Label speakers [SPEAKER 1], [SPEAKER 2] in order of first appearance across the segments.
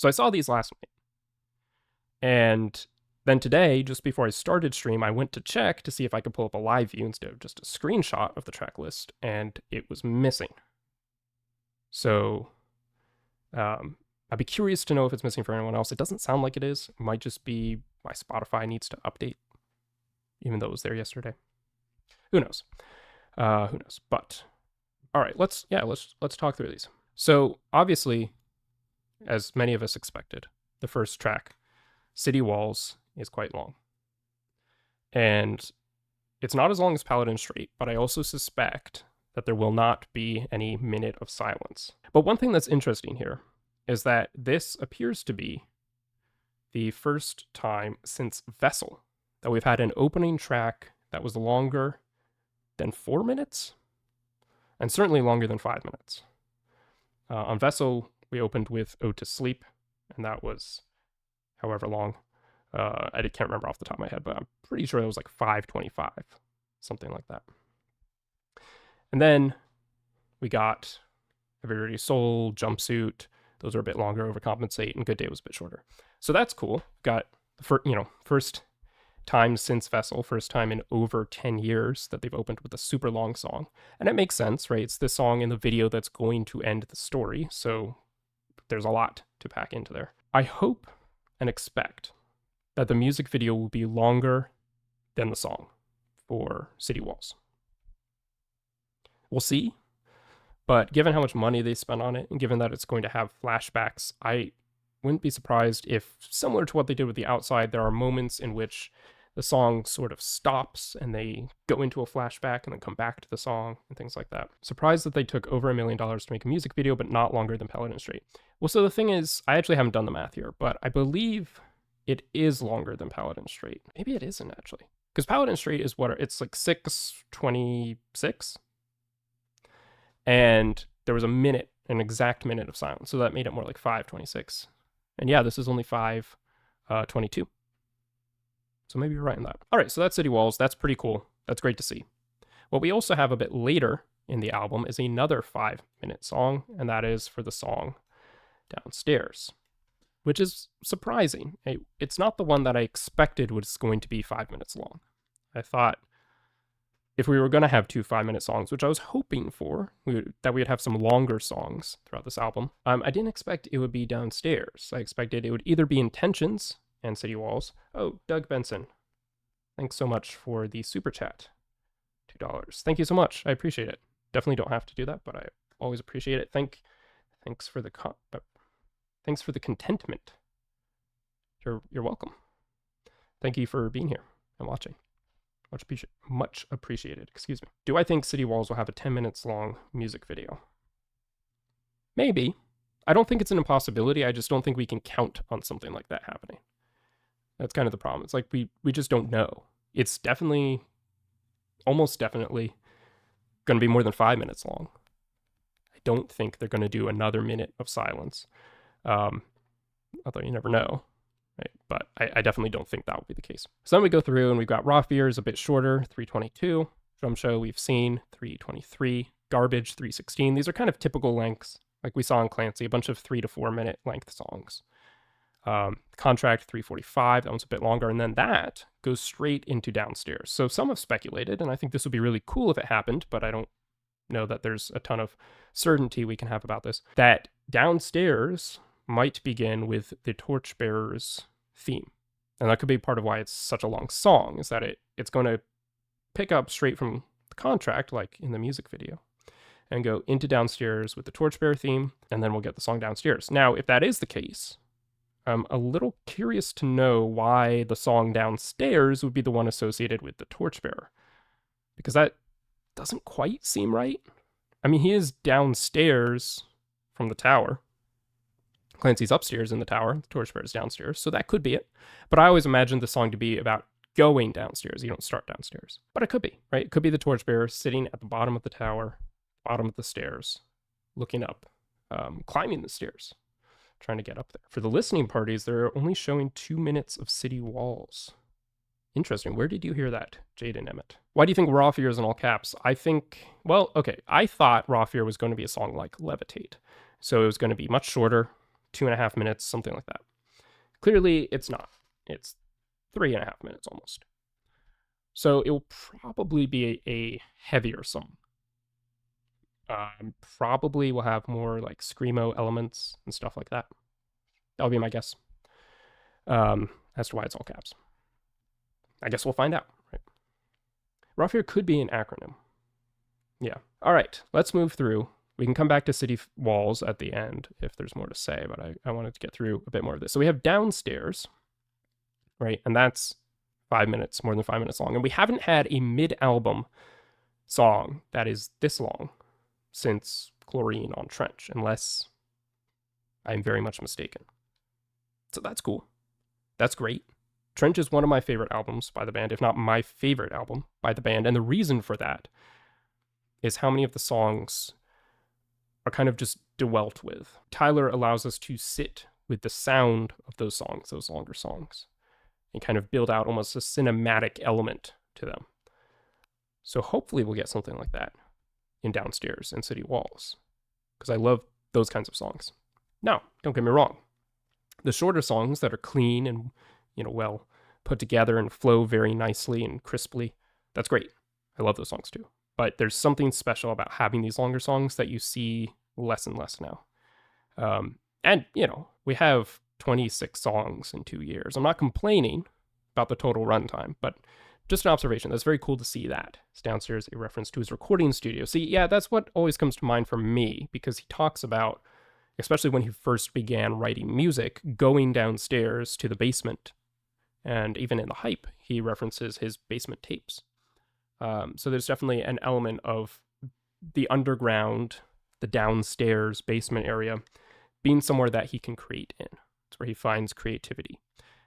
[SPEAKER 1] So I saw these last night. And then today, just before I started stream, I went to check to see if I could pull up a live view instead of just a screenshot of the track list, and it was missing. So I'd be curious to know if it's missing for anyone else. It doesn't sound like it is. It might just be my Spotify needs to update, even though it was there yesterday. Who knows? Who knows? But all right, let's talk through these. So obviously, as many of us expected, the first track, City Walls, is quite long. And it's not as long as Paladin Strait, but I also suspect that there will not be any minute of silence. But one thing that's interesting here is that this appears to be the first time since Vessel that we've had an opening track that was longer than 4 minutes, and certainly longer than 5 minutes. On Vessel, we opened with Ode to Sleep, and that was however long. I can't remember off the top of my head, but I'm pretty sure it was like 5:25, something like that. And then we got Every Dirty Soul, Jumpsuit. Those are a bit longer, Overcompensate, and Good Day was a bit shorter. So that's cool. Got the first time since Vessel, first time in over 10 years that they've opened with a super long song. And it makes sense, right? It's the song in the video that's going to end the story, so there's a lot to pack into there. I hope and expect that the music video will be longer than the song for City Walls. We'll see. But given how much money they spent on it, and given that it's going to have flashbacks, I wouldn't be surprised if, similar to what they did with The Outside, there are moments in which the song sort of stops and they go into a flashback and then come back to the song and things like that. Surprised that they took over $1 million to make a music video, but not longer than Paladin Strait. Well, so the thing is, I actually haven't done the math here, but I believe it is longer than Paladin Strait. Maybe it isn't, actually. Because Paladin Strait is it's like 6:26. And there was an exact minute of silence. So that made it more like 5:26. And yeah, this is only 5:22. So maybe you're right in that. All right, so that's City Walls. That's pretty cool. That's great to see. What we also have a bit later in the album is another 5-minute song, and that is for the song Downstairs, which is surprising. It's not the one that I expected was going to be 5 minutes long. I thought if we were going to have 2 5-minute songs, which I was hoping for, that we'd have some longer songs throughout this album, I didn't expect it would be Downstairs. I expected it would either be Intentions and City Walls. Oh, Doug Benson, thanks so much for the super chat. $2. Thank you so much. I appreciate it. Definitely don't have to do that, but I always appreciate it. Thanks for the contentment. You're welcome. Thank you for being here and watching. Much appreciated. Excuse me. Do I think City Walls will have a 10 minutes long music video? Maybe. I don't think it's an impossibility. I just don't think we can count on something like that happening. That's kind of the problem. It's like we just don't know. It's almost definitely going to be more than 5 minutes long. I don't think they're going to do another minute of silence. Although you never know. Right? But I definitely don't think that will be the case. So then we go through and we've got Raw Fears a bit shorter, 3:22. Drum Show we've seen, 3:23. Garbage, 3:16. These are kind of typical lengths, like we saw in Clancy, a bunch of 3 to 4 minute length songs. Contract, 3:45. That one's a bit longer. And then that goes straight into Downstairs. So some have speculated, and I think this would be really cool if it happened, but I don't know that there's a ton of certainty we can have about this, that Downstairs might begin with the Torchbearer's theme. And that could be part of why it's such a long song, is that it's going to pick up straight from the contract, like in the music video, and go into Downstairs with the Torchbearer theme, and then we'll get the song Downstairs. Now, if that is the case, I'm a little curious to know why the song Downstairs would be the one associated with the Torchbearer, because that doesn't quite seem right. I mean, he is downstairs from the tower. Clancy's upstairs in the tower, the Torchbearer is downstairs, so that could be it. But I always imagined the song to be about going downstairs. You don't start downstairs. But it could be, right? It could be the Torchbearer sitting at the bottom of the tower, bottom of the stairs, looking up, climbing the stairs, trying to get up there. For the listening parties, they're only showing 2 minutes of City Walls. Interesting. Where did you hear that, Jaden Emmett? Why do you think Raw Fear is in all caps? I thought Raw Fear was going to be a song like Levitate. So it was going to be much shorter, 2.5 minutes, something like that. Clearly, it's not. It's 3.5 minutes almost. So it will probably be a heavier song. Probably will have more like screamo elements and stuff like that. That'll be my guess. As to why it's all caps. I guess we'll find out, right? Rough here could be an acronym. Yeah. All right, let's move through. We can come back to city walls at the end if there's more to say, but I wanted to get through a bit more of this. So we have downstairs, right? And that's 5 minutes, more than 5 minutes long. And we haven't had a mid-album song that is this long since Chlorine on Trench, unless I'm very much mistaken. So that's cool. That's great. Trench is one of my favorite albums by the band, if not my favorite album by the band. And the reason for that is how many of the songs are kind of just dwelt with. Tyler allows us to sit with the sound of those songs, those longer songs, and kind of build out almost a cinematic element to them. So hopefully we'll get something like that in Downstairs and City Walls, because I love those kinds of songs. Now, don't get me wrong. The shorter songs that are clean and, well put together and flow very nicely and crisply, that's great. I love those songs too. But there's something special about having these longer songs that you see less and less now. And, we have 26 songs in 2 years. I'm not complaining about the total runtime, but just an observation. That's very cool to see that. It's Downstairs, a reference to his recording studio. See, yeah, that's what always comes to mind for me, because he talks about, especially when he first began writing music, going downstairs to the basement. And even in the hype, he references his basement tapes. So there's definitely an element of the underground, the downstairs basement area being somewhere that he can create in. It's where he finds creativity.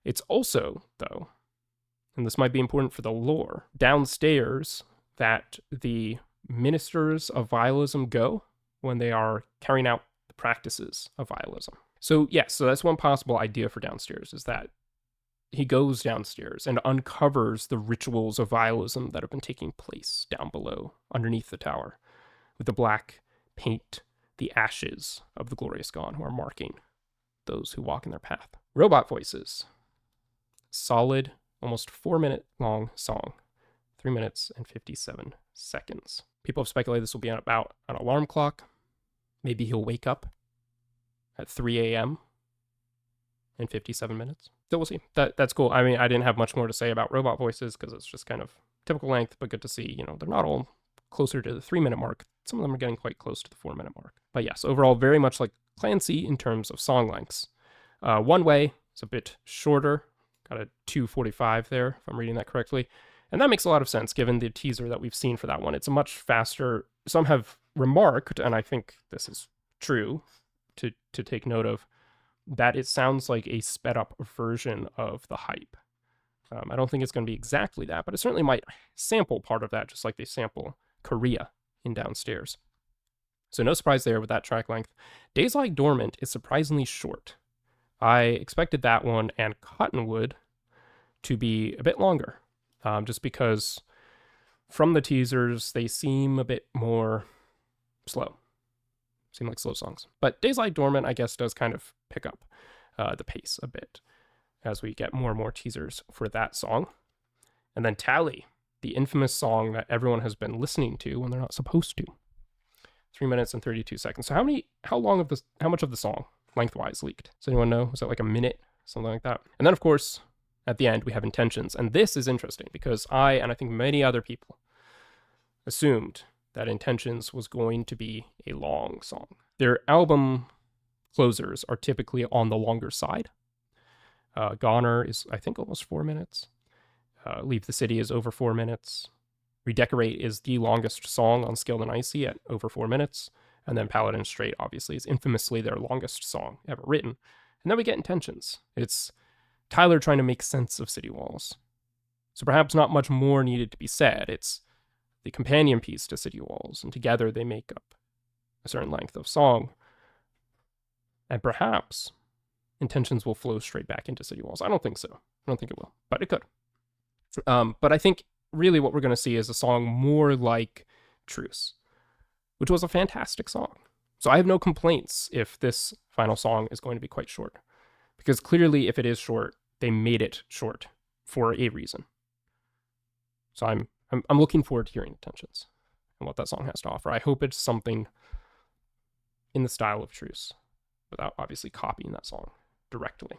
[SPEAKER 1] It's also, though, and this might be important for the lore, downstairs that the ministers of vialism go when they are carrying out the practices of vialism. So yes, so that's one possible idea for Downstairs, is that he goes downstairs and uncovers the rituals of vialism that have been taking place down below, underneath the tower, with the black paint, the ashes of the glorious gone who are marking those who walk in their path. Robot voices. Solid, almost 4-minute long song. 3 minutes and 57 seconds. People have speculated this will be about an alarm clock. Maybe he'll wake up at 3 a.m. in 57 minutes. So we'll see. That's cool. I mean, I didn't have much more to say about robot voices because it's just kind of typical length, but good to see, they're not all closer to the 3-minute mark. Some of them are getting quite close to the 4-minute mark. But yes, overall, very much like Clancy in terms of song lengths. One Way is a bit shorter. Got a 2:45 there, if I'm reading that correctly. And that makes a lot of sense given the teaser that we've seen for that one. It's a much faster, some have remarked, and I think this is true to take note of, that it sounds like a sped up version of the hype. I don't think it's going to be exactly that, but it certainly might sample part of that, just like they sample Korea in Downstairs. So no surprise there with that track length. Days Lie Dormant is surprisingly short. I expected that one and Cottonwood to be a bit longer, just because from the teasers, they seem a bit more slow. Seem like slow songs. But Days Lie Dormant, I guess, does kind of pick up the pace a bit as we get more and more teasers for that song. And then Tally, the infamous song that everyone has been listening to when they're not supposed to. 3 minutes and 32 seconds. So how much of the song lengthwise leaked? Does anyone know? Was that like a minute? Something like that. And then of course, at the end, we have Intentions. And this is interesting because I think many other people assumed that Intentions was going to be a long song. Their album closers are typically on the longer side. Goner is, I think, almost 4 minutes. Leave the City is over 4 minutes. Redecorate is the longest song on Skilled and Icy at over 4 minutes. And then Paladin Straight, obviously, is infamously their longest song ever written. And then we get Intentions. It's Tyler trying to make sense of City Walls. So perhaps not much more needed to be said. It's the companion piece to City Walls, and together they make up a certain length of song. And perhaps Intentions will flow straight back into City Walls. I don't think so. I don't think it will, but it could. But I think really what we're going to see is a song more like Truce, which was a fantastic song. So I have no complaints if this final song is going to be quite short, because clearly if it is short, they made it short for a reason. So I'm looking forward to hearing Intentions and what that song has to offer. I hope it's something in the style of Truce, without obviously copying that song directly.